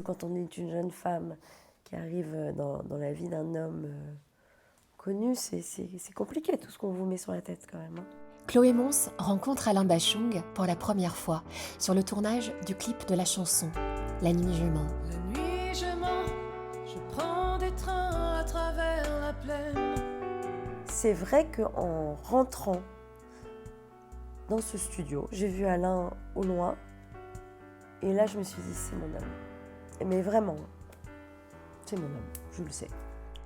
Quand on est une jeune femme qui arrive dans la vie d'un homme connu, c'est compliqué tout ce qu'on vous met sur la tête quand même. Hein. Chloé Mons rencontre Alain Bachung pour la première fois sur le tournage du clip de la chanson La nuit je mens. La nuit je mens, je prends des trains à travers la plaine. C'est vrai qu'en rentrant dans ce studio, j'ai vu Alain au loin et là je me suis dit c'est mon homme. Mais vraiment, c'est mon homme, je le sais.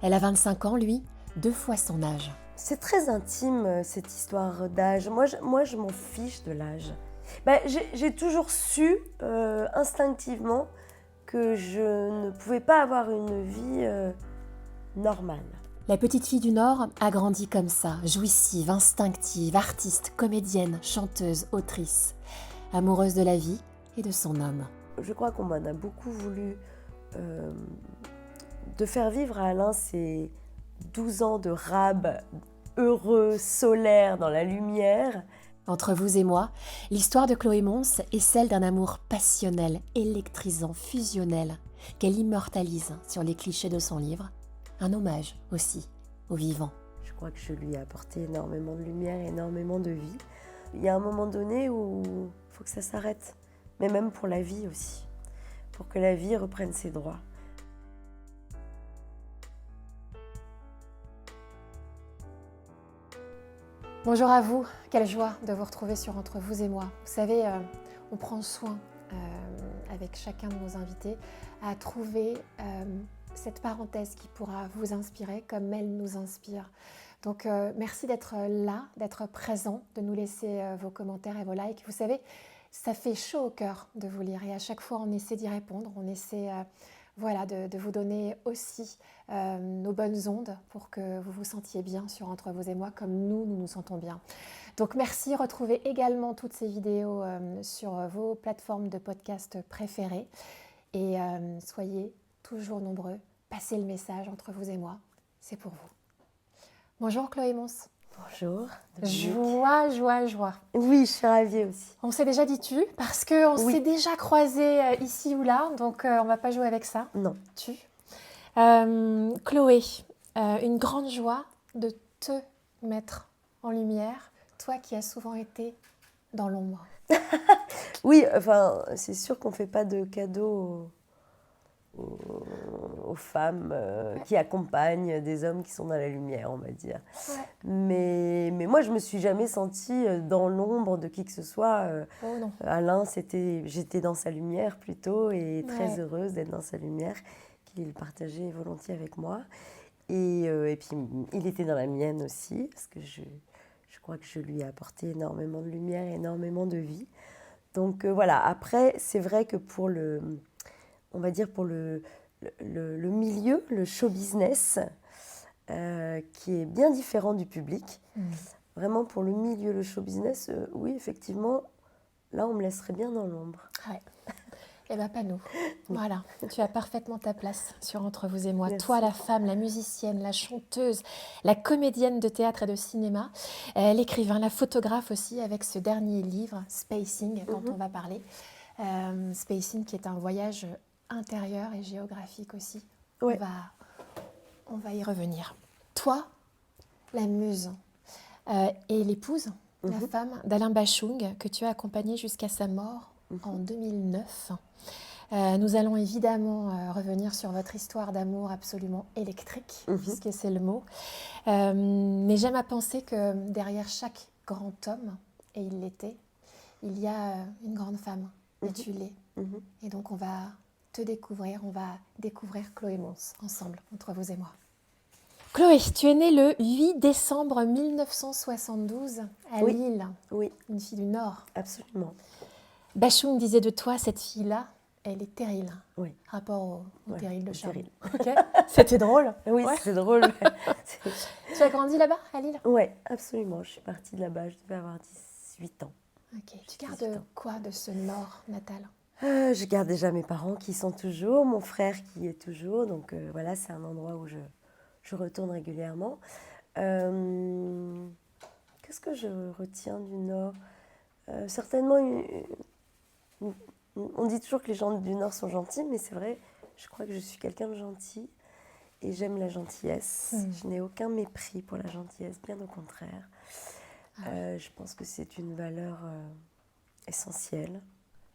Elle a 25 ans, lui, 2 fois son âge. C'est très intime cette histoire d'âge. Moi, je m'en fiche de l'âge. J'ai toujours su instinctivement que je ne pouvais pas avoir une vie normale. La petite fille du Nord a grandi comme ça, jouissive, instinctive, artiste, comédienne, chanteuse, autrice, amoureuse de la vie et de son homme. Je crois qu'on m'en a beaucoup voulu de faire vivre à Alain ces 12 ans de rab heureux, solaire, dans la lumière. Entre vous et moi, l'histoire de Chloé Mons est celle d'un amour passionnel, électrisant, fusionnel, qu'elle immortalise sur les clichés de son livre. Un hommage aussi au vivant. Je crois que je lui ai apporté énormément de lumière, énormément de vie. Il y a un moment donné où il faut que ça s'arrête, mais même pour la vie aussi, pour que la vie reprenne ses droits. Bonjour à vous, quelle joie de vous retrouver sur Entre vous et moi. Vous savez, on prend soin avec chacun de nos invités à trouver cette parenthèse qui pourra vous inspirer comme elle nous inspire. Donc merci d'être là, d'être présent, de nous laisser vos commentaires et vos likes. Vous savez, ça fait chaud au cœur de vous lire et à chaque fois on essaie d'y répondre, on essaie de vous donner aussi nos bonnes ondes pour que vous vous sentiez bien sur Entre vous et moi comme nous nous sentons bien. Donc merci, retrouvez également toutes ces vidéos sur vos plateformes de podcast préférées et soyez toujours nombreux, passez le message Entre vous et moi, c'est pour vous. Bonjour Chloé Mons. Bonjour. Joie. Oui, je suis ravie aussi. On s'est déjà dit tu, parce qu'on s'est déjà croisés ici ou là, donc on ne va pas jouer avec ça. Non. Tu. Chloé, une grande joie de te mettre en lumière, toi qui as souvent été dans l'ombre. Oui, enfin, c'est sûr qu'on ne fait pas de cadeaux aux femmes qui accompagnent des hommes qui sont dans la lumière, on va dire. Ouais. Mais moi, je ne me suis jamais sentie dans l'ombre de qui que ce soit. Oh non. Alain, j'étais dans sa lumière plutôt et très Ouais. heureuse d'être dans sa lumière, qu'il partageait volontiers avec moi. Et puis, il était dans la mienne aussi, parce que je crois que je lui ai apporté énormément de lumière, énormément de vie. Donc voilà, après, c'est vrai que pour on va dire pour le milieu, le show business, qui est bien différent du public. Vraiment pour le milieu, le show business, oui, effectivement, là, on me laisserait bien dans l'ombre. Ouais. Eh bien, pas nous. Voilà, tu as parfaitement ta place sur Entre vous et moi. Merci. Toi, la femme, la musicienne, la chanteuse, la comédienne de théâtre et de cinéma, l'écrivain, la photographe aussi, avec ce dernier livre, Spacing, dont on va parler. Spacing, qui est un voyage intérieur et géographique aussi. Ouais. On va y revenir. Toi, la muse et l'épouse, la femme d'Alain Bachung, que tu as accompagnée jusqu'à sa mort en 2009. Nous allons évidemment revenir sur votre histoire d'amour absolument électrique, puisque c'est le mot. Mais j'aime à penser que derrière chaque grand homme, et il l'était, il y a une grande femme, et tu l'es. Et donc on va te découvrir, on va découvrir Chloé Mons ensemble, entre vous et moi. Chloé, tu es née le 8 décembre 1972 à Lille, Oui, une fille du Nord. absolument. Bachung disait de toi, cette fille-là, elle est terrible. Oui. Rapport au terrible de au Charles. terrible. Okay. C'était drôle. Oui, Ouais. c'est drôle. Tu as grandi là-bas, à Lille? Oui, absolument. Je suis partie de là-bas, je devais avoir 18 ans. Ok. Tu gardes quoi de ce Nord natal? Je garde déjà mes parents qui sont toujours, mon frère qui est toujours. Donc voilà, c'est un endroit où je retourne régulièrement. Qu'est-ce que je retiens du Nord? Certainement On dit toujours que les gens du Nord sont gentils, mais c'est vrai, je crois que je suis quelqu'un de gentil et j'aime la gentillesse. Je n'ai aucun mépris pour la gentillesse, bien au contraire. Je pense que c'est une valeur essentielle.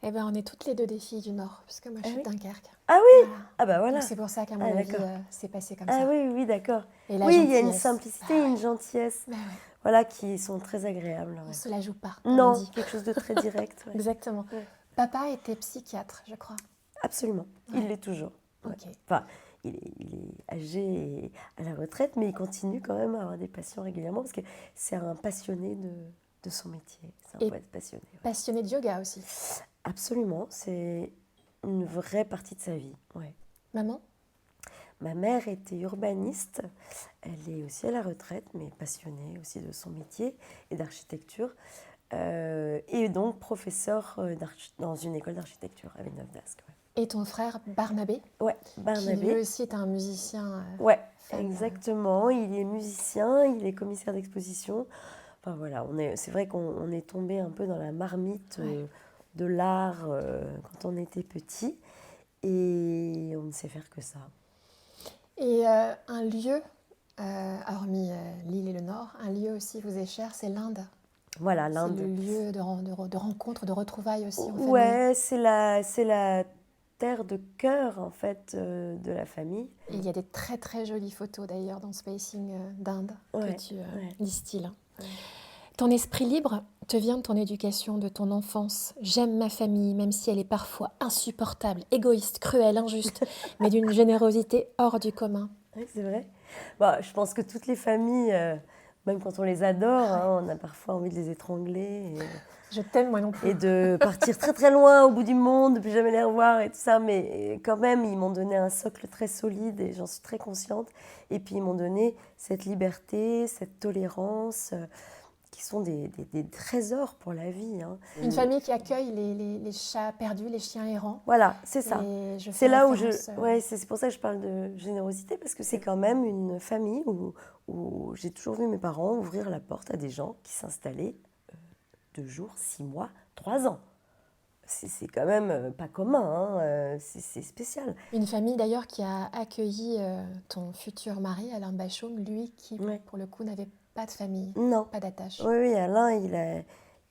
Eh bien, on est toutes les deux des filles du Nord, puisque moi, je suis de Dunkerque. Ah oui. Voilà. Ah bah voilà. Donc, c'est pour ça qu'à mon avis, d'accord. c'est passé comme Ah ça. oui, d'accord. Et la Oui, il y a une gentillesse. simplicité et une gentillesse, Ouais. voilà, qui sont très agréables. On Ouais. ne se la joue pas, comme on Non, dit. quelque chose de très direct. Ouais. Exactement. Ouais. Papa était psychiatre, je crois. Absolument, il l'est toujours. Ouais. Ok. Enfin, il est âgé et à la retraite, mais il continue quand même à avoir des patients régulièrement parce que c'est un passionné de son métier. C'est un poète passionné. Ouais. Passionné de yoga aussi. Absolument, c'est une vraie partie de sa vie. Ouais. Maman? Ma mère était urbaniste, elle est aussi à la retraite, mais passionnée aussi de son métier et d'architecture. Et donc professeure dans une école d'architecture à Villeneuve-d'Ascq. Ouais. Et ton frère Barnabé? Ouais, Barnabé. Qui lui aussi est un musicien. Ouais, fan, exactement. Il est musicien, il est commissaire d'exposition. Enfin voilà, c'est vrai qu'on est tombé un peu dans la marmite de l'art quand on était petit. Et on ne sait faire que ça. Et un lieu, hormis l'île et le Nord, un lieu aussi vous est cher, c'est l'Inde. Voilà, l'Inde. C'est le lieu de rencontre, de retrouvailles aussi en famille. Ouais, c'est la terre de cœur en fait de la famille. Et il y a des très très jolies photos d'ailleurs dans Spacing d'Inde que tu distilles. Ouais. Ton esprit libre te vient de ton éducation, de ton enfance. J'aime ma famille, même si elle est parfois insupportable, égoïste, cruelle, injuste, mais d'une générosité hors du commun. Oui, c'est vrai. Bon, je pense que toutes les familles, même quand on les adore, on a parfois envie de les étrangler. Je t'aime moi non plus. Et de partir très très loin au bout du monde, de plus jamais les revoir et tout ça. Mais quand même, ils m'ont donné un socle très solide et j'en suis très consciente. Et puis ils m'ont donné cette liberté, cette tolérance, qui sont des trésors pour la vie. Hein. Une famille qui accueille les chats perdus, les chiens errants. Voilà, c'est ça. C'est là où c'est pour ça que je parle de générosité, parce que c'est quand même une famille où j'ai toujours vu mes parents ouvrir la porte à des gens qui s'installaient 2 jours, 6 mois, 3 ans. C'est quand même pas commun, hein, c'est spécial. Une famille d'ailleurs qui a accueilli ton futur mari, Alain Bachaume, lui qui, pour le coup, n'avait pas de famille, pas d'attache. Oui, Alain,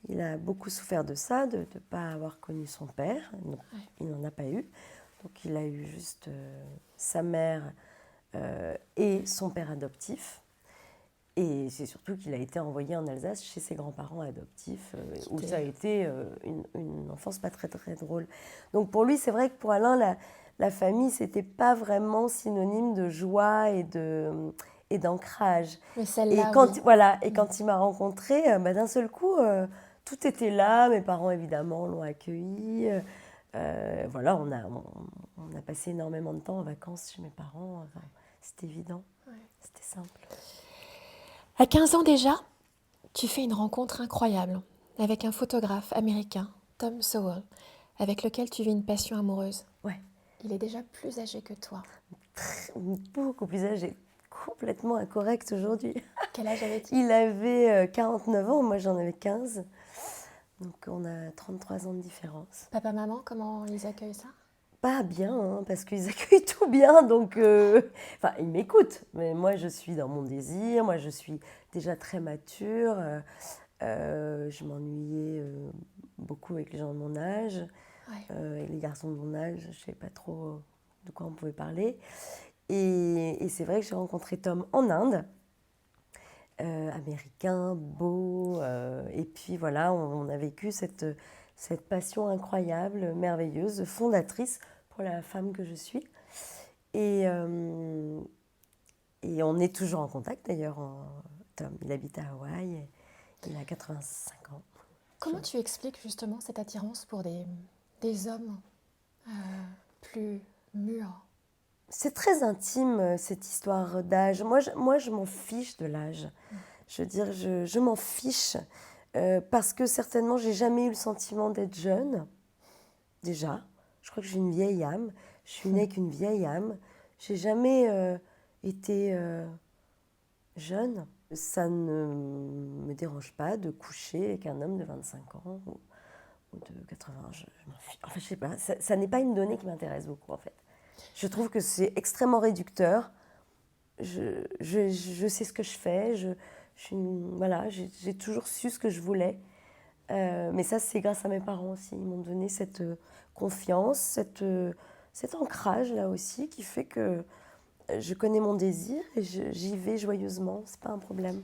il a beaucoup souffert de ça, de ne pas avoir connu son père. Donc, il n'en a pas eu. Donc il a eu juste sa mère et son père adoptif. Et c'est surtout qu'il a été envoyé en Alsace chez ses grands-parents adoptifs, où ça a été une enfance pas très très drôle. Donc pour lui, c'est vrai que pour Alain, la famille, c'était pas vraiment synonyme de joie et d'ancrage. Mais celle-là, et quand il m'a rencontrée, d'un seul coup, tout était là. Mes parents, évidemment, l'ont accueilli. Voilà, on a passé énormément de temps en vacances chez mes parents. Enfin, c'était évident, c'était simple. À 15 ans déjà, tu fais une rencontre incroyable avec un photographe américain, Tom Sowell, avec lequel tu vis une passion amoureuse. Ouais. Il est déjà plus âgé que toi. Beaucoup plus âgé. Complètement incorrect aujourd'hui. Quel âge avait-il ? Il avait 49 ans, moi j'en avais 15. Donc on a 33 ans de différence. Papa, maman, comment ils accueillent ça ? Pas bien, hein, parce qu'ils accueillent tout bien, donc enfin, ils m'écoutent. Mais moi, je suis dans mon désir, moi, je suis déjà très mature. Je m'ennuyais beaucoup avec les gens de mon âge. Et les garçons de mon âge, je ne savais pas trop de quoi on pouvait parler. Et c'est vrai que j'ai rencontré Tom en Inde, américain, beau. Et puis voilà, on a vécu cette passion incroyable, merveilleuse, fondatrice pour la femme que je suis. Et on est toujours en contact d'ailleurs. Tom, il habite à Hawaï, il a 85 ans. Comment tu expliques justement cette attirance pour des hommes plus mûrs ? C'est très intime cette histoire d'âge. Moi, je m'en fiche de l'âge. Je veux dire, je m'en fiche. Parce que certainement, j'ai jamais eu le sentiment d'être jeune. Déjà, je crois que j'ai une vieille âme. Je suis née avec une vieille âme. J'ai jamais été jeune. Ça ne me dérange pas de coucher avec un homme de 25 ans ou de 80, je m'en fiche. Enfin, je sais pas, ça n'est pas une donnée qui m'intéresse beaucoup, en fait. Je trouve que c'est extrêmement réducteur. Je sais ce que je fais, voilà, j'ai toujours su ce que je voulais. Mais ça, c'est grâce à mes parents aussi. Ils m'ont donné cette confiance, cet ancrage là aussi, qui fait que je connais mon désir et j'y vais joyeusement. C'est pas un problème.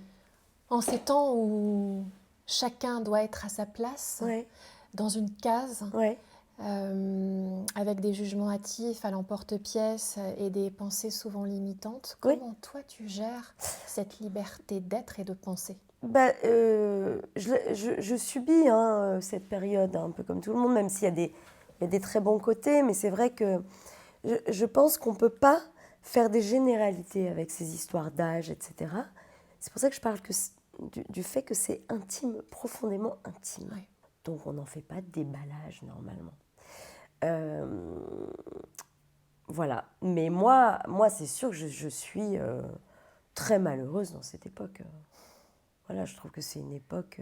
En ces temps où chacun doit être à sa place, Ouais, dans une case, ouais. avec des jugements hâtifs à l'emporte-pièce et des pensées souvent limitantes, Oui. comment toi tu gères cette liberté d'être et de penser? Bah, je subis cette période, un peu comme tout le monde, même s'il y a des très bons côtés, mais c'est vrai que je pense qu'on ne peut pas faire des généralités avec ces histoires d'âge, etc. C'est pour ça que je parle du fait que c'est intime, profondément intime. Ouais. Donc on n'en fait pas de déballage normalement. Euh, voilà. Mais moi c'est sûr que je suis très malheureuse dans cette époque. Voilà, je trouve que c'est une époque,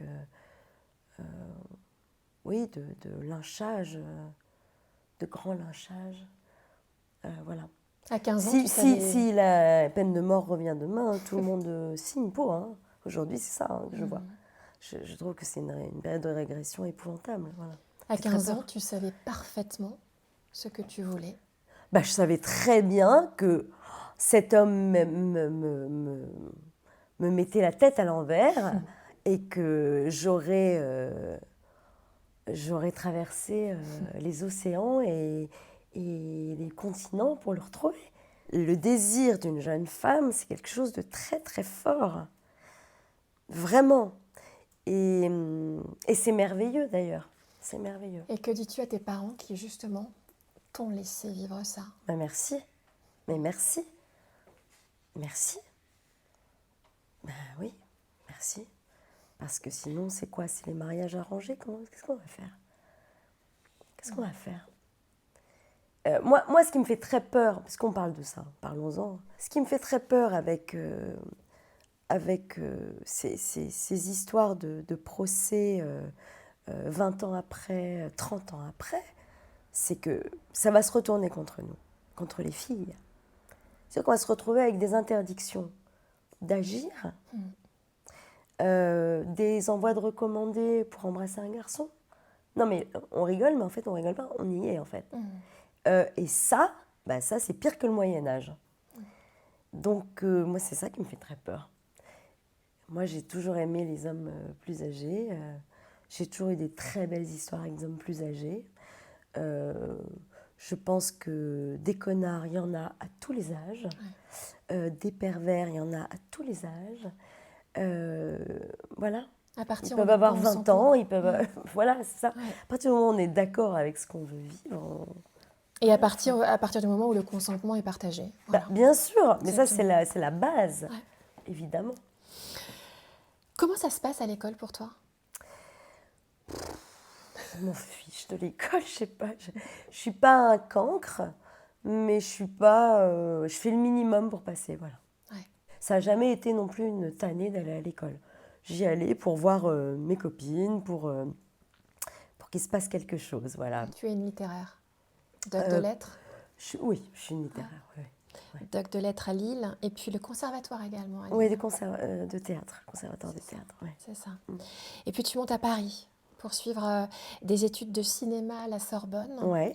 oui, de lynchage, de grand lynchage. Voilà. À 15 ans, tu savais... Si la peine de mort revient demain, tout le monde signe pour. Hein. Aujourd'hui, c'est ça que je vois. Je trouve que c'est une période de régression épouvantable. Voilà. À J'ai très 15 peur. ans, tu savais parfaitement ce que tu voulais. Bah, je savais très bien que cet homme me mettait la tête à l'envers et que j'aurais traversé les océans et les continents pour le retrouver. Le désir d'une jeune femme, c'est quelque chose de très très fort. Vraiment. Et c'est merveilleux d'ailleurs. C'est merveilleux. Et que dis-tu à tes parents qui, justement, t'ont laissé vivre ça? Ben merci. Mais merci. Merci. Ben oui, merci. Parce que sinon, c'est quoi? C'est les mariages arrangés? Qu'est-ce qu'on va faire? Qu'est-ce qu'on va faire? Moi, ce qui me fait très peur, puisqu'on parle de ça, parlons-en. Ce qui me fait très peur avec ces histoires de procès 20 ans après, 30 ans après, c'est que ça va se retourner contre nous, contre les filles. C'est qu'on va se retrouver avec des interdictions d'agir, des envois de recommandés pour embrasser un garçon. Non mais on rigole, mais en fait on rigole pas, on y est en fait. Et ça, ça c'est pire que le Moyen-Âge. Donc moi c'est ça qui me fait très peur. Moi j'ai toujours aimé les hommes plus âgés, j'ai toujours eu des très belles histoires avec des hommes plus âgés. Je pense que des connards, il y en a à tous les âges. Des pervers, il y en a à tous les âges. Voilà. Ils peuvent avoir 20 ans, ils peuvent... voilà, c'est ça. Ouais. À partir du moment où on est d'accord avec ce qu'on veut vivre... Et à partir du moment où le consentement est partagé. Voilà. bien sûr, mais ça Exactement. c'est la base, Ouais. évidemment. Comment ça se passe à l'école pour toi? Je m'en fiche de l'école, je sais pas. Je suis pas un cancre, mais je suis pas... je fais le minimum pour passer, voilà. Ouais. Ça n'a jamais été non plus une tannée d'aller à l'école. J'y allais pour voir mes copines, pour qu'il se passe quelque chose, voilà. Tu es une littéraire. Doc de lettres. Oui, je suis une littéraire, oui. Doc de lettres à Lille, et puis le conservatoire également à Lille. Oui, de théâtre, conservatoire de théâtre, oui. C'est ça. Et puis tu montes à Paris pour suivre des études de cinéma à la Sorbonne, Ouais,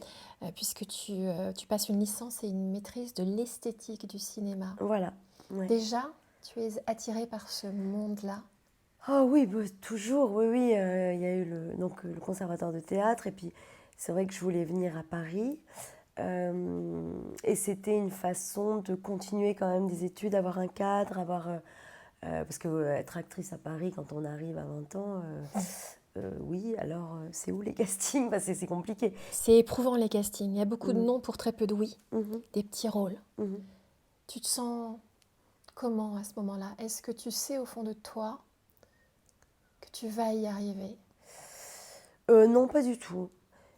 puisque tu passes une licence et une maîtrise de l'esthétique du cinéma. voilà. Ouais. Déjà, tu es attirée par ce monde-là? Oh oui, toujours, oui. Il y a eu le conservatoire de théâtre, et puis c'est vrai que je voulais venir à Paris. Et c'était une façon de continuer quand même des études, avoir un cadre, parce que être actrice à Paris quand on arrive à 20 ans, oui, alors c'est où les castings? Parce que c'est compliqué. C'est éprouvant les castings. Il y a beaucoup de non pour très peu de oui, Mhm, des petits rôles. mhm. Tu te sens comment à ce moment-là? Est-ce que tu sais au fond de toi que tu vas y arriver? Non, pas du tout.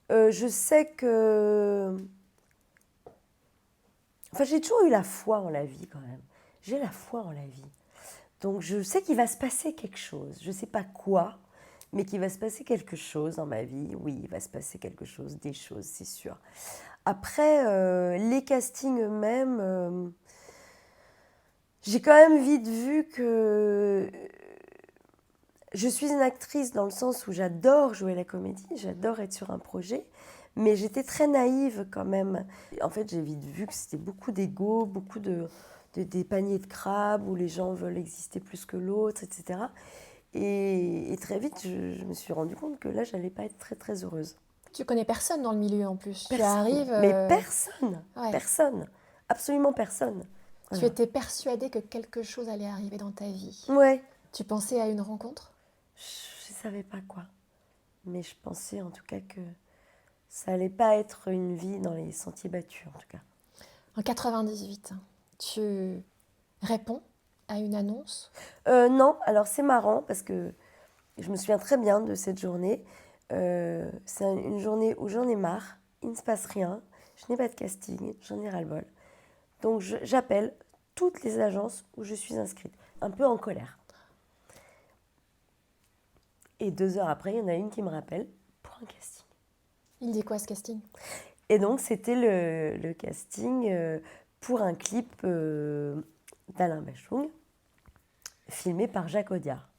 Je sais que... Enfin, j'ai toujours eu la foi en la vie quand même. J'ai la foi en la vie. Donc je sais qu'il va se passer quelque chose. Je ne sais pas quoi, mais qu'il va se passer quelque chose dans ma vie. Oui, il va se passer quelque chose, des choses, c'est sûr. Après, les castings eux-mêmes, j'ai quand même vite vu que je suis une actrice dans le sens où j'adore jouer la comédie, j'adore être sur un projet, mais j'étais très naïve quand même. En fait, j'ai vite vu que c'était beaucoup d'ego, beaucoup des paniers de crabes où les gens veulent exister plus que l'autre, etc. Et très vite, je me suis rendu compte que là, j'allais pas être très très heureuse. Tu connais personne dans le milieu en plus. Tu Personne, arrives. mais personne, Ouais. personne, absolument personne. Tu Voilà. étais persuadée que quelque chose allait arriver dans ta vie. Ouais, Tu pensais à une rencontre? je savais pas quoi, mais je pensais en tout cas que ça allait pas être une vie dans les sentiers battus en tout cas. En 98, tu réponds à une annonce. Non, alors c'est marrant parce que je me souviens très bien de cette journée. C'est une journée où j'en ai marre, il ne se passe rien, je n'ai pas de casting, j'en ai ras-le-bol. Donc j'appelle toutes les agences où je suis inscrite, un peu en colère. Et 2 heures après, il y en a une qui me rappelle pour un casting. Il dit quoi ce casting? Et donc c'était le casting pour un clip d'Alain Bachung, filmé par Jacques Audiard.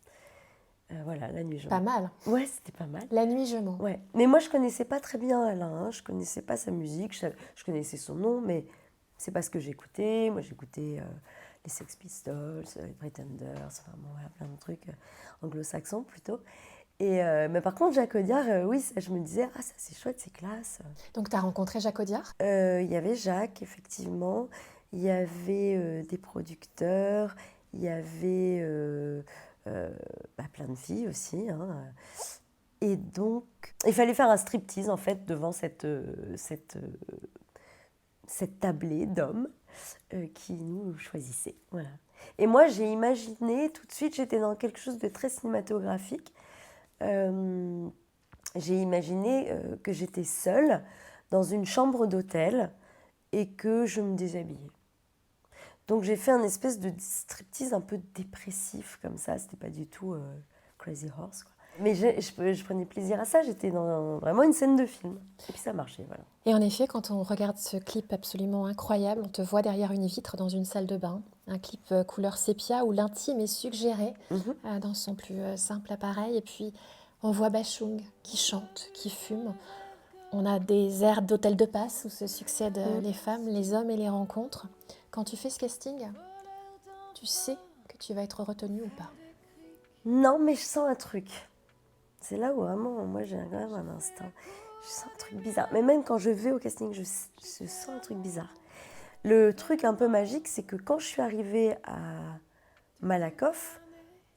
Voilà, La Nuit je mens. Pas mal. Ouais, c'était pas mal. La nuit je mens. Ouais. Mais moi, je connaissais pas très bien Alain, hein. Je connaissais pas sa musique, je connaissais son nom, mais c'est pas ce que j'écoutais. Moi, j'écoutais les Sex Pistols, les Pretenders, enfin bon, voilà, plein de trucs anglo-saxons plutôt. Mais par contre, Jacques Audiard, oui, ça, je me disais, ah, ça c'est chouette, c'est classe. Donc tu as rencontré Jacques Audiard? Il y avait Jacques, effectivement. Il y avait des producteurs. Il y avait plein de filles aussi, hein. Et donc, il fallait faire un striptease, en fait, devant cette tablée d'hommes qui nous choisissaient. Voilà. Et moi, j'ai imaginé, tout de suite, j'étais dans quelque chose de très cinématographique. J'ai imaginé que j'étais seule dans une chambre d'hôtel et que je me déshabillais. Donc j'ai fait un espèce de striptease un peu dépressif comme ça, c'était pas du tout Crazy Horse, quoi. Mais je prenais plaisir à ça, j'étais dans vraiment une scène de film. Et puis ça marchait, voilà. Et en effet, quand on regarde ce clip absolument incroyable, on te voit derrière une vitre dans une salle de bain. Un clip couleur sépia où l'intime est suggéré dans son plus simple appareil. Et puis on voit Bachung qui chante, qui fume. On a des airs d'hôtel de passe où se succèdent les femmes, les hommes et les rencontres. Quand tu fais ce casting, tu sais que tu vas être retenue ou pas? Non, mais je sens un truc. C'est là où vraiment, moi j'ai quand même un instinct. Je sens un truc bizarre. Mais même quand je vais au casting, je sens un truc bizarre. Le truc un peu magique, c'est que quand je suis arrivée à Malakoff...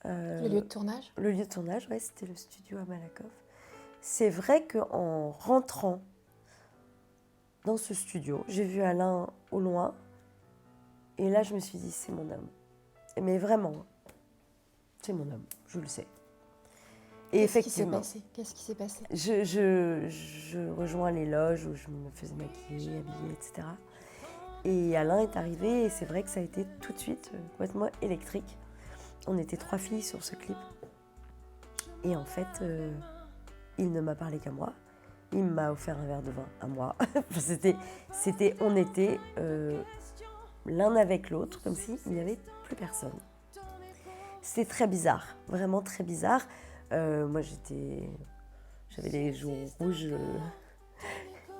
Le lieu de tournage? Le lieu de tournage, ouais, c'était le studio à Malakoff. C'est vrai qu'en rentrant dans ce studio, j'ai vu Alain au loin. Et là, je me suis dit, c'est mon homme. Mais vraiment, c'est mon homme, je le sais. Et effectivement, Qu'est-ce qui s'est passé? je rejoins les loges où je me faisais maquiller, habiller, etc. Et Alain est arrivé et c'est vrai que ça a été tout de suite complètement électrique. On était 3 filles sur ce clip. Et en fait, il ne m'a parlé qu'à moi. Il m'a offert un verre de vin à moi. On était l'un avec l'autre, comme s'il n'y avait plus personne. C'était très bizarre, vraiment très bizarre. Moi, j'avais les joues rouges.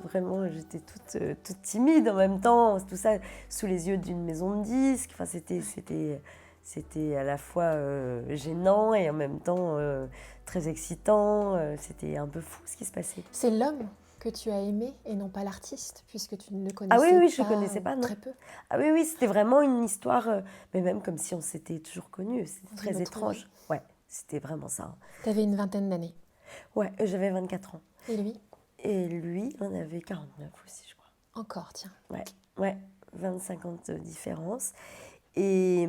Vraiment, j'étais toute timide en même temps. Tout ça sous les yeux d'une maison de disques. Enfin, c'était à la fois gênant et en même temps très excitant. C'était un peu fou ce qui se passait. C'est l'homme que tu as aimé et non pas l'artiste, puisque tu ne le connaissais pas. Ah oui, pas, je ne connaissais pas, non. Très peu. Ah oui, c'était vraiment une histoire, mais même comme si on s'était toujours connus. C'était très étrange. Ouais, c'était vraiment ça. Tu avais une vingtaine d'années. Ouais, j'avais 24 ans. Et lui? Et lui, il en avait 49 aussi, je crois. Encore, tiens. Ouais, 25 ans de différence. Et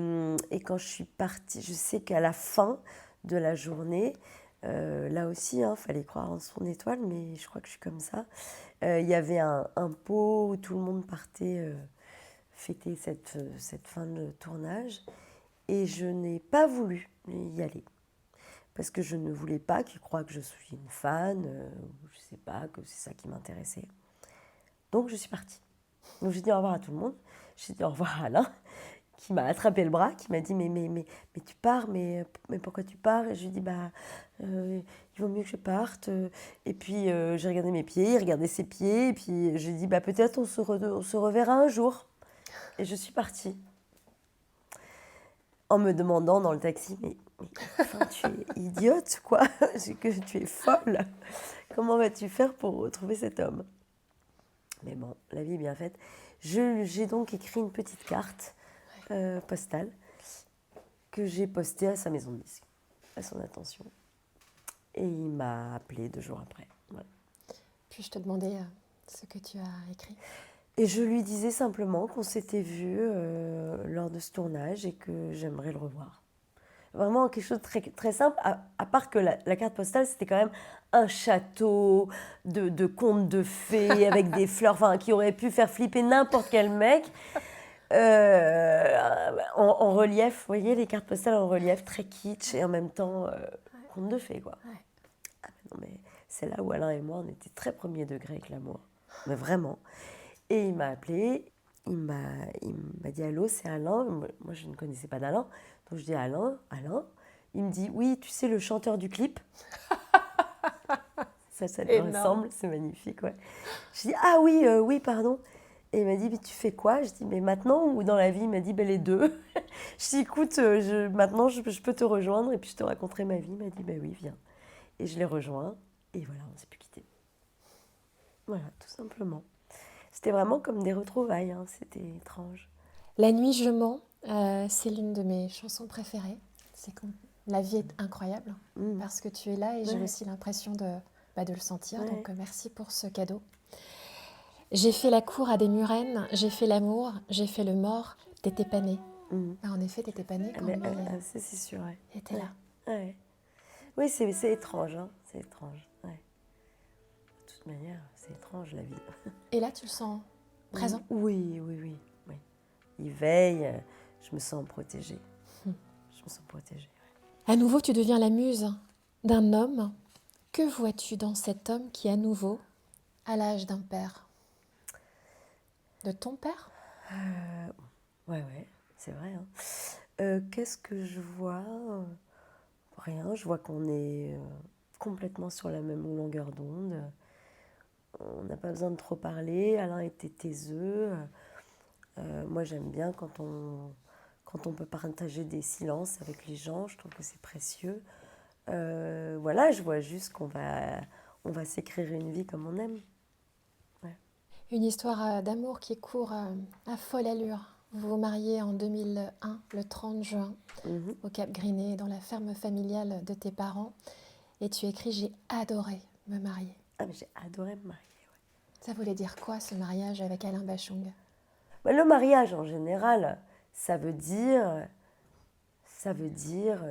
quand je suis partie, je sais qu'à la fin de la journée, là aussi, il fallait croire en son étoile, mais je crois que je suis comme ça. Il y avait un pot où tout le monde partait fêter cette fin de tournage. Et je n'ai pas voulu y aller. parce que je ne voulais pas qu'il croie que je suis une fan, je ne sais pas, que c'est ça qui m'intéressait. Donc je suis partie. Donc j'ai dit au revoir à tout le monde. J'ai dit au revoir à Alain, qui m'a attrapé le bras, qui m'a dit mais tu pars, mais pourquoi tu pars? Et je lui ai dit il vaut mieux que je parte. Et puis j'ai regardé mes pieds, il regardait ses pieds, et puis je lui ai dit peut-être on se reverra un jour. Et je suis partie. En me demandant dans le taxi, mais enfin, tu es idiote, quoi. Que tu es folle. Comment vas-tu faire pour retrouver cet homme? Mais bon, la vie est bien faite. J'ai donc écrit une petite carte postale que j'ai postée à sa maison de disques, à son attention. Et il m'a appelé 2 jours après. Voilà. Puis-je te demander ce que tu as écrit? Et je lui disais simplement qu'on s'était vus lors de ce tournage et que j'aimerais le revoir. Vraiment quelque chose de très, très simple, à part que la carte postale, c'était quand même un château de contes de fées avec des fleurs, enfin, qui aurait pu faire flipper n'importe quel mec. En relief, vous voyez, les cartes postales en relief, très kitsch et en même temps contes de fées, quoi. Ouais. Ah, non, mais c'est là où Alain et moi, on était très premier degré avec l'amour. Mais vraiment. Et il m'a appelé, il m'a dit « Allô, c'est Alain ?» Moi, je ne connaissais pas d'Alain. Donc, je dis « Alain ?» Il me dit « Oui, tu sais, le chanteur du clip ?» Ça lui ressemble, c'est magnifique, ouais. Je dis « Ah oui, oui, pardon. » Et il m'a dit « Mais tu fais quoi ?» Je dis « Mais maintenant ou dans la vie ?» Il m'a dit « Les deux. » Je dis « Écoute, maintenant, je peux te rejoindre et puis je te raconterai ma vie. » Il m'a dit « Oui, viens. » Et je l'ai rejoint et voilà, on ne s'est plus quittés. Voilà, tout simplement. C'était vraiment comme des retrouvailles, hein. C'était étrange. La nuit, je mens, c'est l'une de mes chansons préférées. C'est comme la vie est incroyable parce que tu es là et j'ai aussi l'impression de le sentir. Ouais. Donc merci pour ce cadeau. J'ai fait la cour à des murènes, j'ai fait l'amour, j'ai fait le mort, t'étais pas née. En effet, t'étais pas née quand lui c'est sûr, ouais. était là. Ouais. Oui, c'est étrange, hein. C'est étrange, ouais. De toute manière, c'est étrange la vie. Et là, tu le sens présent? Oui. Il veille, je me sens protégée. Je me sens protégée, ouais. À nouveau, tu deviens la muse d'un homme. Que vois-tu dans cet homme qui, à nouveau, a l'âge d'un père? De ton père? Ouais, c'est vrai. Hein. Qu'est-ce que je vois? Rien, je vois qu'on est complètement sur la même longueur d'onde. On n'a pas besoin de trop parler. Alain était taiseux. Moi, j'aime bien quand on peut partager des silences avec les gens. Je trouve que c'est précieux. Voilà, je vois juste qu'on va s'écrire une vie comme on aime. Ouais. Une histoire d'amour qui court à folle allure. Vous vous mariez en 2001, le 30 juin, au Cap Griné, dans la ferme familiale de tes parents. Et tu écris « J'ai adoré me marier ». Ah, mais j'ai adoré me marier, ouais. Ça voulait dire quoi, ce mariage avec Alain Bachung? Le mariage, en général, ça veut dire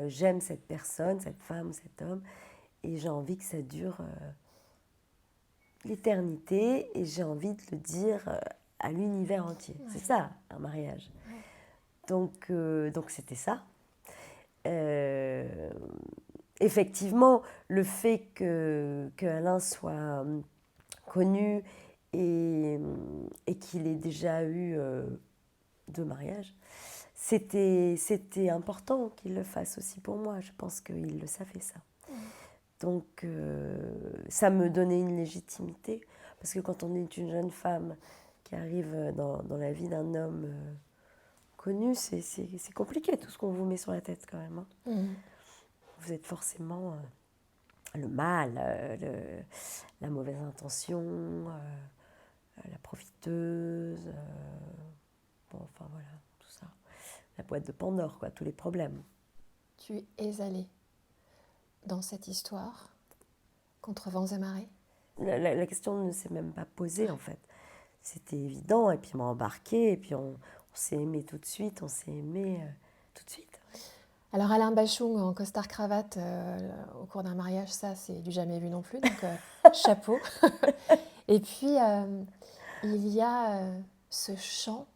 j'aime cette personne, cette femme, cet homme, et j'ai envie que ça dure l'éternité, et j'ai envie de le dire à l'univers entier. Ouais. C'est ça, un mariage. Ouais. Donc c'était ça. Effectivement, le fait qu'Alain soit connu et qu'il ait déjà eu 2 mariages, c'était important qu'il le fasse aussi pour moi. Je pense qu'il le savait, ça. Donc, ça me donnait une légitimité. Parce que quand on est une jeune femme qui arrive dans la vie d'un homme connu, c'est compliqué, tout ce qu'on vous met sur la tête, quand même. Hein. Vous êtes forcément le mal, la mauvaise intention, la profiteuse, enfin voilà, tout ça. La boîte de Pandore, quoi, tous les problèmes. Tu es allée dans cette histoire contre vents et marées? La question ne s'est même pas posée, en fait. C'était évident, et puis on m'a embarqué, et puis on s'est aimé tout de suite, tout de suite. Alors Alain Bachung en costard-cravate au cours d'un mariage, ça c'est du jamais vu non plus, donc chapeau. Et puis il y a ce chant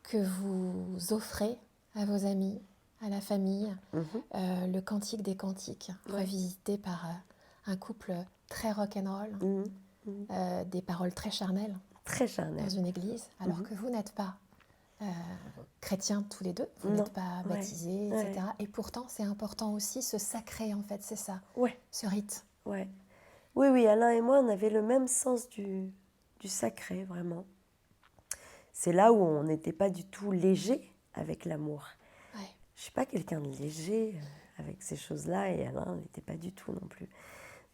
que vous offrez à vos amis à la famille, Mhm. le Cantique des Cantiques, Ouais. revisité par un couple très rock'n'roll, Mhm. Mhm. des paroles très charnelles Très dans charnel. une église, alors Mhm. que vous n'êtes pas euh, chrétiens tous les deux, vous Non. n'êtes pas Ouais. baptisés, Ouais. etc. Et pourtant, c'est important aussi, ce sacré, en fait, c'est ça, Ouais. ce rite. Ouais. Oui, oui, Alain et moi, on avait le même sens du sacré, vraiment. C'est là où on n'était pas du tout léger avec l'amour. Ouais. Je ne suis pas quelqu'un de léger avec ces choses-là, et Alain n'était pas du tout non plus.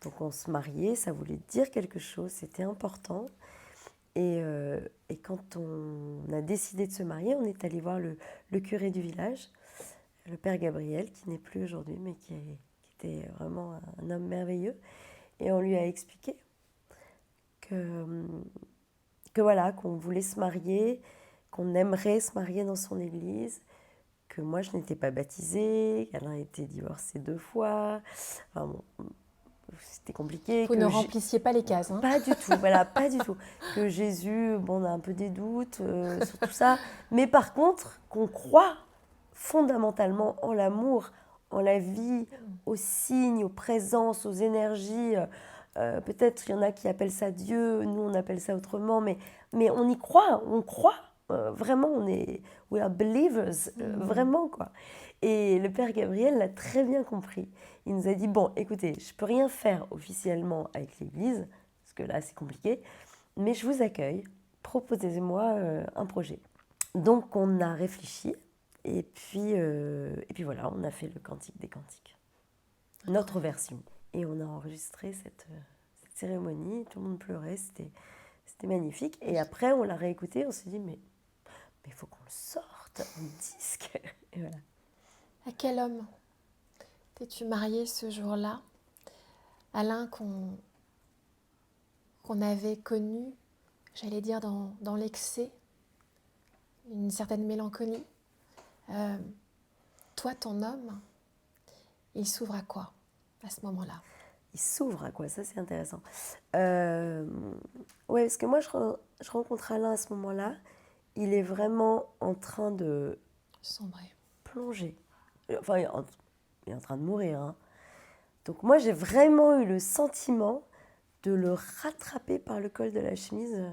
Donc on se mariait, ça voulait dire quelque chose, c'était important. Et quand on a décidé de se marier, on est allé voir le curé du village, le père Gabriel, qui n'est plus aujourd'hui, mais qui était vraiment un homme merveilleux. Et on lui a expliqué que voilà, qu'on voulait se marier, qu'on aimerait se marier dans son église, que moi je n'étais pas baptisée, qu'Alain était divorcé 2 fois. Enfin bon, c'était compliqué. Vous ne remplissiez pas les cases. Hein. Pas du tout, voilà, pas du tout. Que Jésus, bon, on a un peu des doutes sur tout ça. Mais par contre, qu'on croit fondamentalement en l'amour, en la vie, aux signes, aux présences, aux énergies. Peut-être il y en a qui appellent ça Dieu, nous on appelle ça autrement, mais on y croit, on croit. Vraiment, we are believers, vraiment quoi. Et le père Gabriel l'a très bien compris. Il nous a dit, bon, écoutez, je ne peux rien faire officiellement avec l'Église, parce que là c'est compliqué, mais je vous accueille, proposez-moi un projet. Donc on a réfléchi, et puis voilà, on a fait le Cantique des Cantiques, notre version. Et on a enregistré cette cérémonie, tout le monde pleurait, c'était magnifique. Et après, on l'a réécouté, on s'est dit, mais il faut qu'on le sorte en disque. Et voilà. À quel homme t'es-tu mariée ce jour-là? Alain qu'on avait connu, j'allais dire, dans l'excès, une certaine mélancolie. Toi, ton homme, il s'ouvre à quoi à ce moment-là? Il s'ouvre à quoi? Ça, c'est intéressant. Ouais, parce que moi, je rencontre Alain à ce moment-là. Il est vraiment en train de Sombrer. plonger. Enfin, il est en train de mourir. Hein. Donc moi, j'ai vraiment eu le sentiment de le rattraper par le col de la chemise.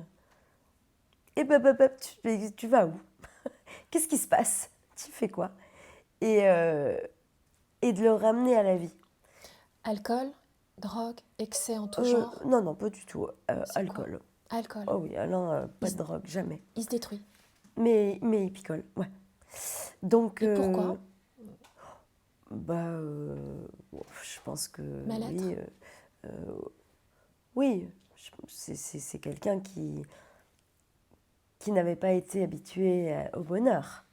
Et tu vas où? Qu'est-ce qui se passe? Tu fais quoi? Et de le ramener à la vie. Alcool, drogue, excès en tout genre? Non, pas du tout. C'est Alcool. Quoi? Alcool. Oh oui, Alain, pas de drogue, jamais. Il se détruit. Mais il picole, ouais. Donc, Et pourquoi? Je pense que Mal-être? oui, c'est quelqu'un qui n'avait pas été habitué au bonheur.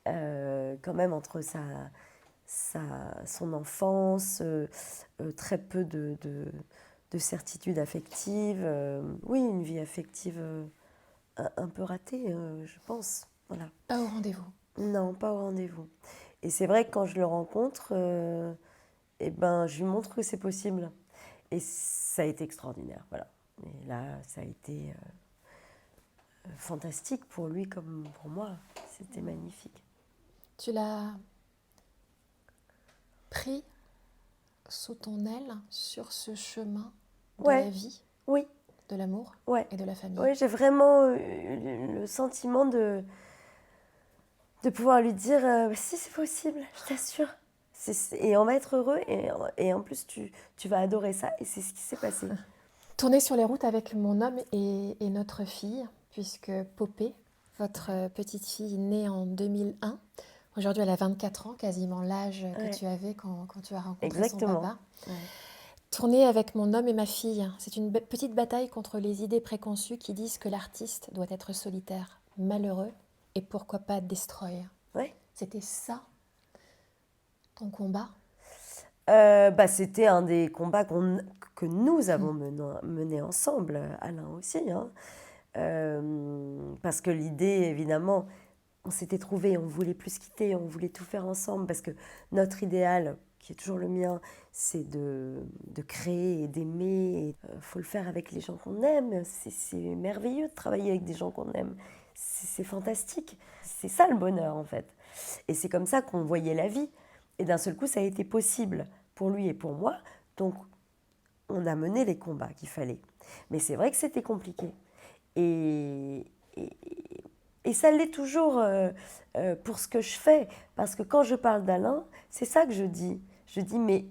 Quand même, entre son enfance, très peu de certitude affective, oui, une vie affective un peu ratée, je pense. Voilà. Pas au rendez-vous. Non, pas au rendez-vous. Et c'est vrai que quand je le rencontre, je lui montre que c'est possible. Et ça a été extraordinaire, voilà. Et là, ça a été fantastique pour lui comme pour moi. C'était magnifique. Tu l'as pris sous ton aile sur ce chemin de la vie, oui, de l'amour et de la famille. Oui, j'ai vraiment eu le sentiment de pouvoir lui dire si c'est possible, je t'assure. Et on va être heureux et en plus tu vas adorer ça et c'est ce qui s'est passé. Tourner sur les routes avec mon homme et notre fille, puisque Popée, votre petite fille née en 2001, aujourd'hui elle a 24 ans, quasiment l'âge que tu avais quand tu as rencontré son papa. Ouais. Tourner avec mon homme et ma fille, c'est une petite bataille contre les idées préconçues qui disent que l'artiste doit être solitaire, malheureux et pourquoi pas destroy. Ouais. C'était ça, ton combat? C'était un des combats que nous avons mené ensemble, Alain aussi. Hein. Parce que l'idée, évidemment, on s'était trouvés, on voulait plus se quitter, on voulait tout faire ensemble, parce que notre idéal, qui est toujours le mien, c'est de créer et d'aimer. Il faut le faire avec les gens qu'on aime. C'est merveilleux de travailler avec des gens qu'on aime. c'est fantastique. C'est ça le bonheur en fait. Et c'est comme ça qu'on voyait la vie. Et d'un seul coup, ça a été possible pour lui et pour moi. Donc, on a mené les combats qu'il fallait. Mais c'est vrai que c'était compliqué. Et, et, et ça l'est toujours pour ce que je fais. Parce que quand je parle d'Alain, c'est ça que je dis. Je dis, mais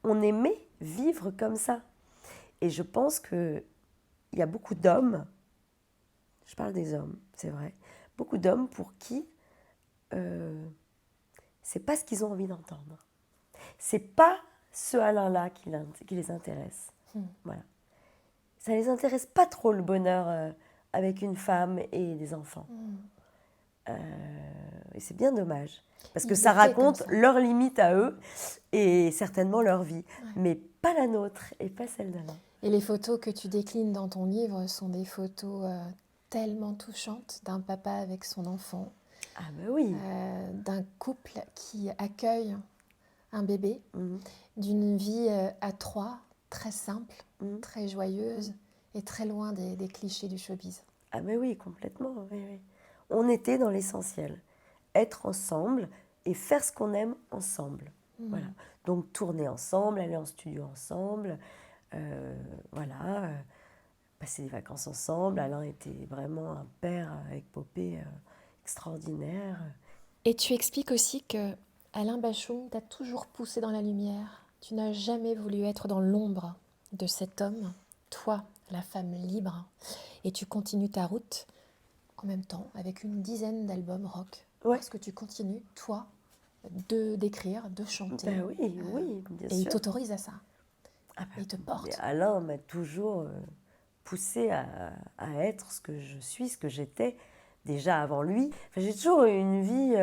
on aimait vivre comme ça. Et je pense qu'il y a beaucoup d'hommes, je parle des hommes, c'est vrai, beaucoup d'hommes pour qui c'est pas ce qu'ils ont envie d'entendre. C'est pas ce Alain-là qui les intéresse. Voilà. Ça les intéresse pas trop le bonheur avec une femme et des enfants. Et c'est bien dommage. Parce que ça raconte leurs limites à eux et certainement leur vie. Ouais. Mais pas la nôtre et pas celle d'Alain. Et les photos que tu déclines dans ton livre sont des photos tellement touchantes d'un papa avec son enfant. Ah ben oui. D'un couple qui accueille un bébé, d'une vie à trois, très simple, très joyeuse et très loin des clichés du showbiz. Ah ben oui, complètement. Oui, oui. On était dans l'essentiel. Être ensemble et faire ce qu'on aime ensemble. Voilà. Donc tourner ensemble, aller en studio ensemble, voilà, passer des vacances ensemble. Alain était vraiment un père avec Popé extraordinaire. Et tu expliques aussi que Alain Bachung t'a toujours poussé dans la lumière. Tu n'as jamais voulu être dans l'ombre de cet homme, toi, la femme libre. Et tu continues ta route en même temps avec une dizaine d'albums rock. Ouais. Parce que tu continues, toi, d'écrire, de chanter. Ben oui, oui, bien sûr. Et il t'autorise à ça. Ah ben, il te porte. Alain m'a toujours poussée à être ce que je suis, ce que j'étais déjà avant lui. Enfin, j'ai toujours eu une vie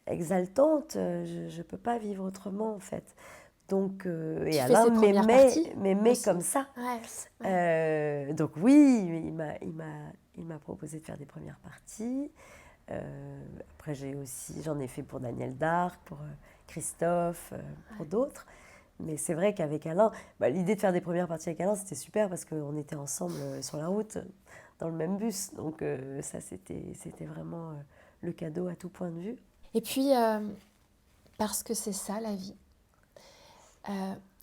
exaltante. Je ne peux pas vivre autrement, en fait. Donc, et Alain m'aimait comme ça. Ouais. Donc oui, il m'a proposé de faire des premières parties. Après, j'en ai fait pour Daniel Darc, pour Christophe, pour d'autres. Mais c'est vrai qu'avec Alain, l'idée de faire des premières parties avec Alain, c'était super parce qu'on était ensemble sur la route, dans le même bus. Donc ça, c'était vraiment le cadeau à tout point de vue. Et puis, parce que c'est ça la vie,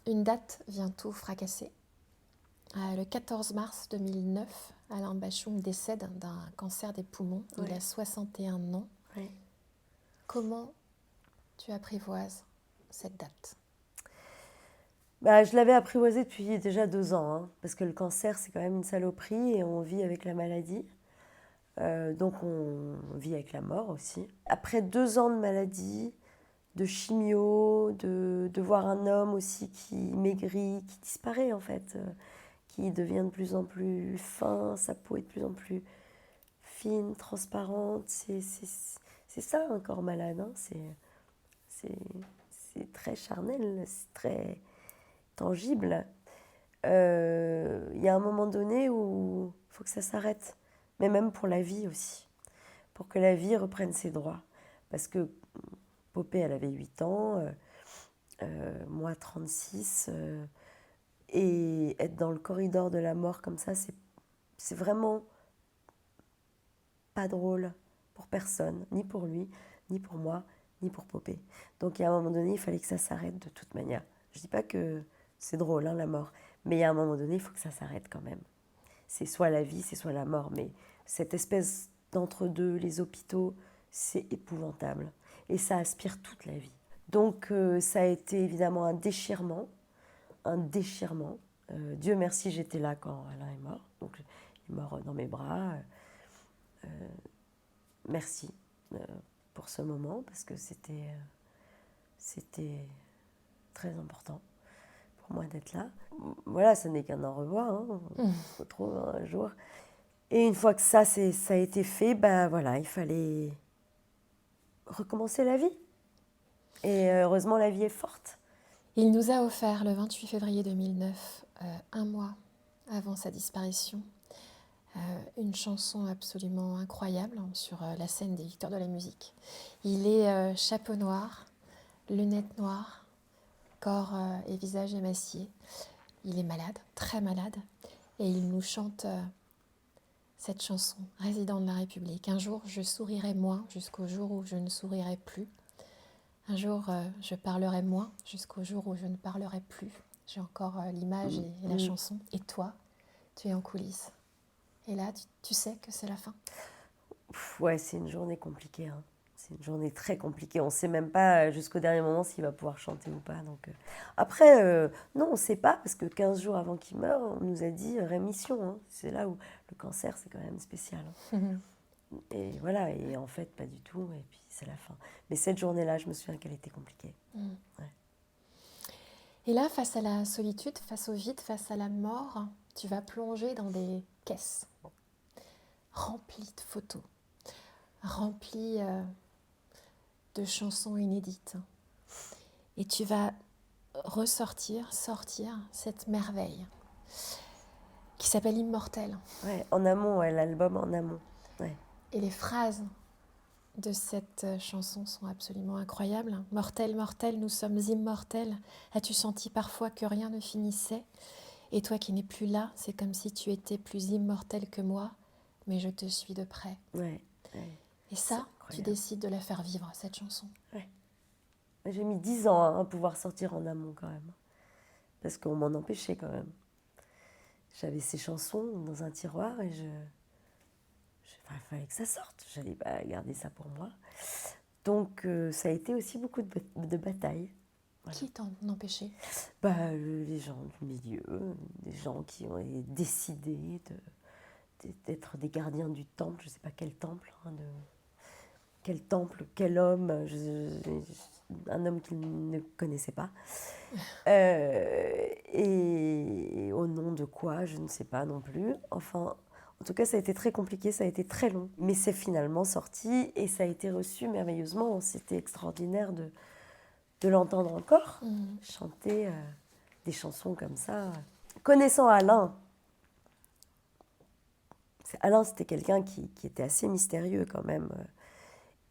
une date vient tout fracasser. Le 14 mars 2009, Alain Bachung décède d'un cancer des poumons. Ouais. Il a 61 ans. Ouais. Comment tu apprivoises cette date ? Je l'avais apprivoisé depuis déjà 2 ans, hein, parce que le cancer, c'est quand même une saloperie et on vit avec la maladie. Donc on vit avec la mort aussi. Après 2 ans de maladie, de chimio, de voir un homme aussi qui maigrit, qui disparaît en fait, qui devient de plus en plus fin, sa peau est de plus en plus fine, transparente. C'est ça un corps malade, hein. C'est très charnel, c'est très tangible. Y a un moment donné où il faut que ça s'arrête, mais même pour la vie aussi, pour que la vie reprenne ses droits. Parce que Popé, elle avait 8 ans, moi 36, et être dans le corridor de la mort comme ça, c'est vraiment pas drôle pour personne, ni pour lui, ni pour moi, ni pour Popé. Donc à un moment donné, il fallait que ça s'arrête de toute manière. Je dis pas que c'est drôle, hein, la mort, mais à un moment donné, il faut que ça s'arrête quand même. C'est soit la vie, c'est soit la mort, mais cette espèce d'entre-deux, les hôpitaux, c'est épouvantable. Et ça aspire toute la vie. Donc ça a été évidemment un déchirement. Dieu merci, j'étais là quand Alain est mort. Donc il est mort dans mes bras. Merci pour ce moment, parce que c'était très important pour moi d'être là. Voilà, ce n'est qu'un au revoir, hein. On se retrouve un jour. Et une fois que ça a été fait, voilà, il fallait recommencer la vie. Et heureusement, la vie est forte. Il nous a offert le 28 février 2009, un mois avant sa disparition, une chanson absolument incroyable sur la scène des Victoires de la musique. Il est chapeau noir, lunettes noires, corps et visage émacié. Il est malade, très malade, et il nous chante cette chanson, Résident de la République. Un jour, je sourirai moins jusqu'au jour où je ne sourirai plus. Un jour, je parlerai moins jusqu'au jour où je ne parlerai plus. J'ai encore l'image et la chanson. Et toi, tu es en coulisses. Et là, tu sais que c'est la fin. Ouais, c'est une journée compliquée. Hein. C'est une journée très compliquée. On ne sait même pas jusqu'au dernier moment s'il va pouvoir chanter ou pas. Donc, après, non, on ne sait pas, parce que 15 jours avant qu'il meure, on nous a dit rémission. Hein. C'est là où le cancer, c'est quand même spécial. Hein. Et voilà, et en fait, pas du tout. Et puis, c'est la fin. Mais cette journée-là, je me souviens qu'elle était compliquée. Ouais. Et là, face à la solitude, face au vide, face à la mort, tu vas plonger dans des caisses remplies de photos, remplies de chansons inédites. Et tu vas sortir cette merveille qui s'appelle Immortel. Ouais, en amont, ouais, l'album en amont. Ouais. Et les phrases de cette chanson sont absolument incroyables. Mortel, mortel, nous sommes immortels. As-tu senti parfois que rien ne finissait? Et toi qui n'es plus là, c'est comme si tu étais plus immortel que moi, mais je te suis de près. Ouais. Et ça, tu décides de la faire vivre, cette chanson. Ouais. J'ai mis 10 ans à pouvoir sortir en amont quand même. Parce qu'on m'en empêchait quand même. J'avais ces chansons dans un tiroir et il fallait que ça sorte. Je n'allais pas garder ça pour moi. Donc ça a été aussi beaucoup de batailles. Voilà. Qui t'en empêchait? Les gens du milieu, des gens qui ont décidé d'être des gardiens du temple. Je ne sais pas quel temple. Quel temple, quel homme, un homme qu'ils ne connaissaient pas. Et au nom de quoi, je ne sais pas non plus. Enfin, en tout cas, ça a été très compliqué, ça a été très long. Mais c'est finalement sorti et ça a été reçu merveilleusement. C'était extraordinaire de l'entendre encore, chanter des chansons comme ça. Connaissant Alain, c'était quelqu'un qui était assez mystérieux quand même.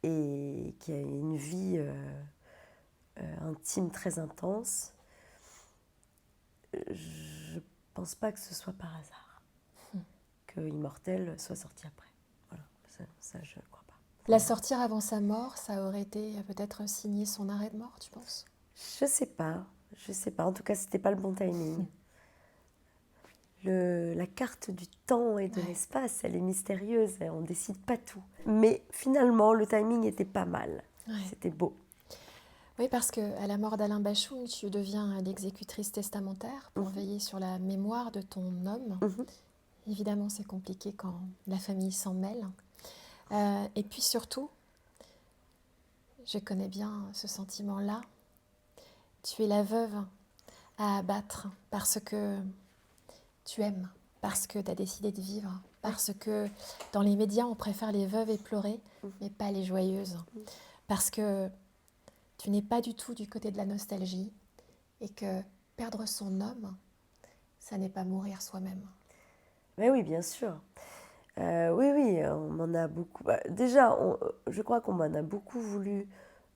Et qui a une vie intime très intense, je ne pense pas que ce soit par hasard que Immortel soit sorti après. Voilà, ça je ne crois pas. La sortir avant sa mort, ça aurait été peut-être signer son arrêt de mort, tu penses? Je sais pas. En tout cas, c'était pas le bon timing. La carte du temps et de l'espace, elle est mystérieuse, on ne décide pas tout. Mais finalement, le timing était pas mal. Ouais. C'était beau. Oui, parce qu'à la mort d'Alain Bachung, tu deviens l'exécutrice testamentaire pour veiller sur la mémoire de ton homme. Évidemment, c'est compliqué quand la famille s'en mêle. Et puis surtout, je connais bien ce sentiment-là, tu es la veuve à abattre parce que tu aimes, parce que tu as décidé de vivre, parce que dans les médias, on préfère les veuves éplorées, mais pas les joyeuses. Parce que tu n'es pas du tout du côté de la nostalgie et que perdre son homme, ça n'est pas mourir soi-même. Mais oui, bien sûr. Oui, on m'en a beaucoup... déjà, je crois qu'on m'en a beaucoup voulu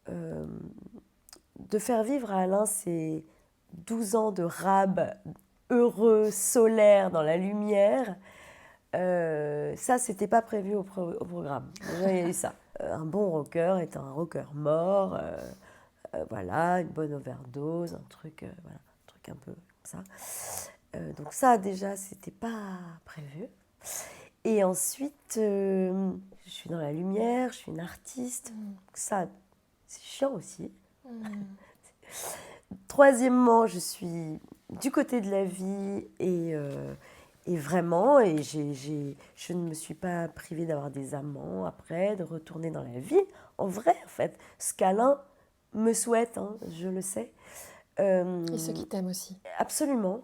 de faire vivre à Alain ces 12 ans de rab heureux, solaire, dans la lumière. Ça, c'était pas prévu au programme. Déjà, il y a eu ça. Un bon rocker est un rocker mort. Voilà, une bonne overdose, un truc un peu comme ça. Donc ça, déjà, c'était pas prévu. Et ensuite, je suis dans la lumière, je suis une artiste. Ça, c'est chiant aussi. Troisièmement, je suis du côté de la vie et vraiment, je ne me suis pas privée d'avoir des amants après, de retourner dans la vie. En vrai, en fait, ce qu'Alain me souhaite, hein, je le sais. Et ceux qui t'aiment aussi. Absolument.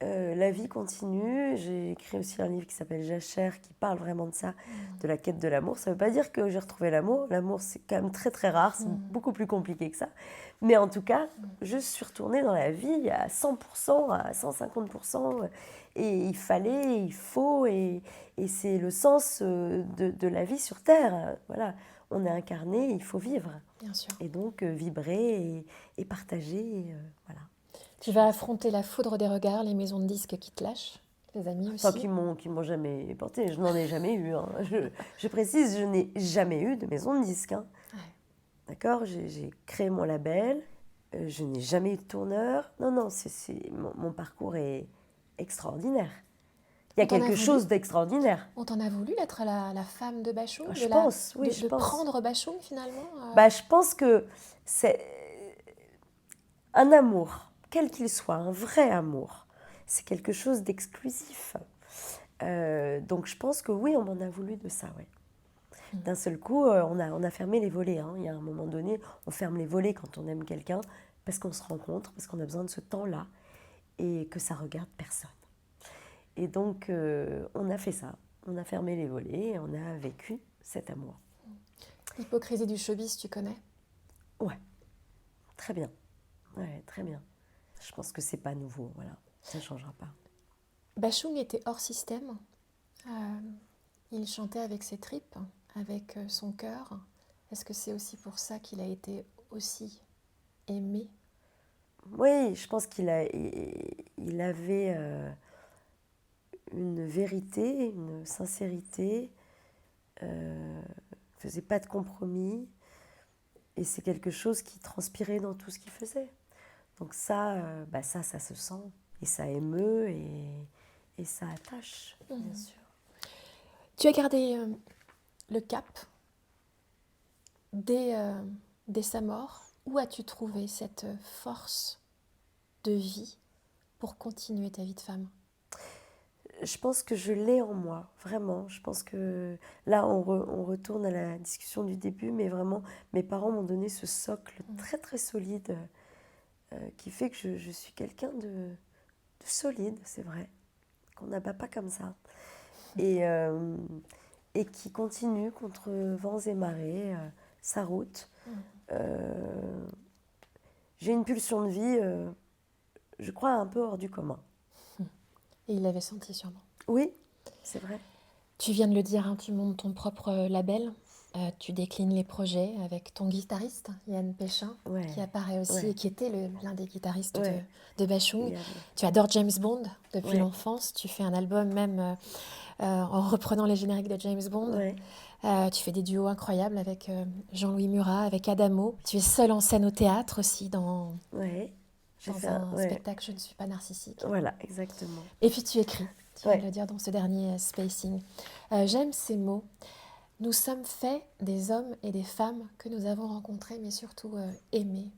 La vie continue. J'ai écrit aussi un livre qui s'appelle Jachère, qui parle vraiment de ça, de la quête de l'amour. Ça ne veut pas dire que j'ai retrouvé l'amour. L'amour, c'est quand même très très rare, c'est beaucoup plus compliqué que ça. Mais en tout cas, je suis retournée dans la vie à 100%, à 150%. Et il faut, et c'est le sens de la vie sur Terre. Voilà, on est incarné, il faut vivre. Bien sûr. Et donc vibrer et partager, voilà. Tu vas affronter la foudre des regards, les maisons de disques qui te lâchent, tes amis aussi. Enfin, qui m'ont jamais porté. Je n'en ai jamais eu. Hein. Je précise, je n'ai jamais eu de maison de disque. Hein. Ouais. D'accord, j'ai créé mon label. Je n'ai jamais eu de tourneur. Non, mon parcours est extraordinaire. Il y a On t'en a quelque voulu chose d'extraordinaire. On t'en a voulu d'être la femme de Bachung, Je pense, oui, je de pense. prendre Bachung finalement Je pense que c'est un amour, quel qu'il soit, un vrai amour. C'est quelque chose d'exclusif. Donc je pense que oui, on m'en a voulu de ça, ouais. D'un seul coup, on a fermé les volets. Hein. Il y a un moment donné, on ferme les volets quand on aime quelqu'un, parce qu'on se rencontre, parce qu'on a besoin de ce temps-là, et que ça regarde personne. Et donc, on a fait ça. On a fermé les volets, et on a vécu cet amour. L'hypocrisie du showbiz, tu connais? Ouais, très bien. Ouais, très bien. Je pense que c'est pas nouveau, voilà. Ça ne changera pas. Bachung était hors système. Il chantait avec ses tripes, avec son cœur. Est-ce que c'est aussi pour ça qu'il a été aussi aimé? Oui, je pense il avait une vérité, une sincérité, faisait pas de compromis, et c'est quelque chose qui transpirait dans tout ce qu'il faisait. Donc ça se sent, et ça émeut, et ça attache, bien sûr. Tu as gardé le cap dès sa mort. Où as-tu trouvé cette force de vie pour continuer ta vie de femme? Je pense que je l'ai en moi, vraiment. Je pense que là, on retourne à la discussion du début, mais vraiment, mes parents m'ont donné ce socle très, très solide qui fait que je suis quelqu'un de solide, c'est vrai, qu'on n'abat pas comme ça. Et qui continue contre vents et marées sa route. J'ai une pulsion de vie, je crois, un peu hors du commun. Et il l'avait senti sûrement. Oui, c'est vrai. Tu viens de le dire, hein, tu montes ton propre label. Tu déclines les projets avec ton guitariste, Yann Péchin, qui apparaît aussi et qui était l'un des guitaristes de Bachung. Tu adores James Bond depuis l'enfance. Tu fais un album même en reprenant les génériques de James Bond. Tu fais des duos incroyables avec Jean-Louis Murat, avec Adamo. Tu es seule en scène au théâtre aussi dans un spectacle Je ne suis pas narcissique. Voilà, exactement. Et puis tu écris, tu viens de le dire dans ce dernier Spacing. J'aime ces mots. Nous sommes faits des hommes et des femmes que nous avons rencontrés, mais surtout aimés.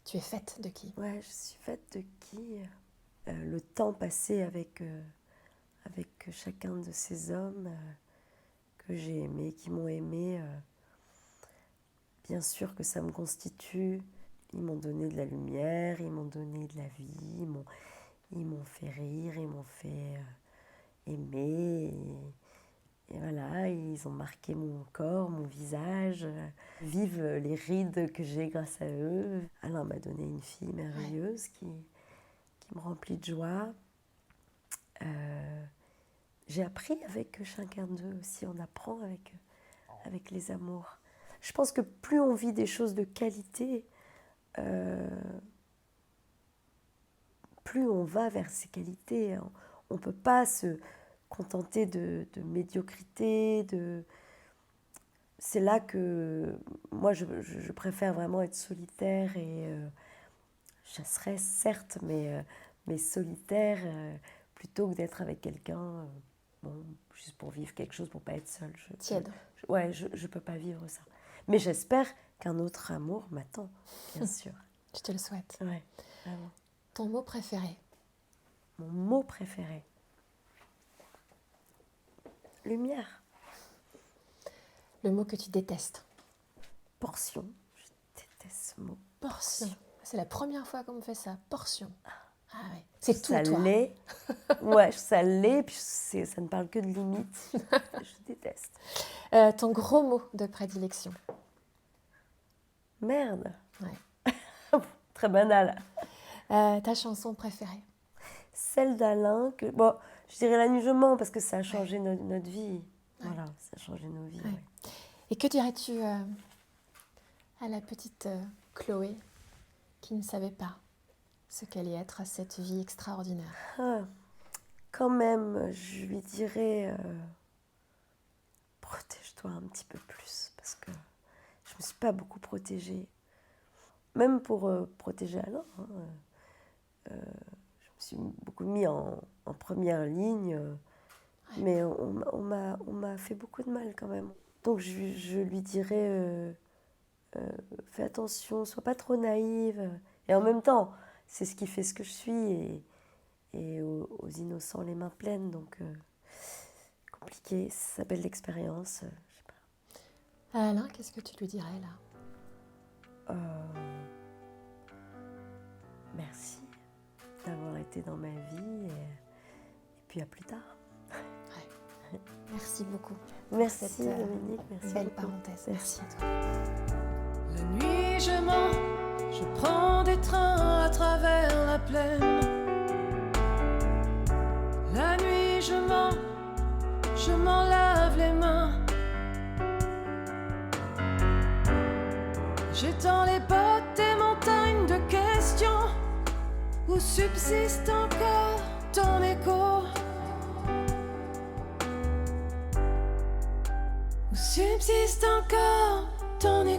Tu es faite de qui? Ouais, je suis faite de qui? Le temps passé avec chacun de ces hommes que j'ai aimés, qui m'ont aimée. Bien sûr que ça me constitue. Ils m'ont donné de la lumière, ils m'ont donné de la vie, ils m'ont fait rire, ils m'ont fait aimer. Et voilà, ils ont marqué mon corps, mon visage. Vive les rides que j'ai grâce à eux. Alain m'a donné une fille merveilleuse qui me remplit de joie. J'ai appris avec chacun d'eux aussi, on apprend avec les amours. Je pense que plus on vit des choses de qualité, plus on va vers ces qualités. On ne peut pas se contenter de médiocrité. C'est là que moi, je préfère vraiment être solitaire et chasseresse, certes, mais solitaire, plutôt que d'être avec quelqu'un, juste pour vivre quelque chose, pour ne pas être seule. Tiède. Je ne peux pas vivre ça. Mais j'espère qu'un autre amour m'attend, bien sûr. Je te le souhaite. Ouais, vraiment. Ton mot préféré? Mon mot préféré? Lumière. Le mot que tu détestes? Portion. Je déteste ce mot. Portion. C'est la première fois qu'on me fait ça. Portion. Ah ouais. C'est tout, ça toi. L'est. Ouais, ça l'est, puis ça ne parle que de limites. Je déteste. Ton gros mot de prédilection? Merde. Ouais. Très banal. Ta chanson préférée? Celle d'Alain, je dirais La Nuit je mens, parce que ça a changé notre vie. Voilà, ça a changé nos vies. Ouais. Et que dirais-tu à la petite Chloé qui ne savait pas ce qu'allait être cette vie extraordinaire? quand même, je lui dirais protège-toi un petit peu plus, parce que je ne me suis pas beaucoup protégée. Même pour protéger Alain, hein, je me suis beaucoup mis en première ligne, mais on m'a fait beaucoup de mal quand même. Donc je lui dirais, fais attention, sois pas trop naïve. Et en même temps, c'est ce qui fait ce que je suis, et aux innocents les mains pleines, donc compliqué, ça s'appelle l'expérience. Je sais pas. Alain, qu'est-ce que tu lui dirais là? Merci d'avoir été dans ma vie, et puis à plus tard. Merci beaucoup. Merci Cette, Dominique, merci belle beaucoup. parenthèse. Merci. Merci à toi. La nuit je mens, je prends des trains à travers la plaine. La nuit je mens, je m'en lave les mains. J'étends les bottes des montagnes de questions où subsiste encore ton écho. Où subsiste encore ton écho.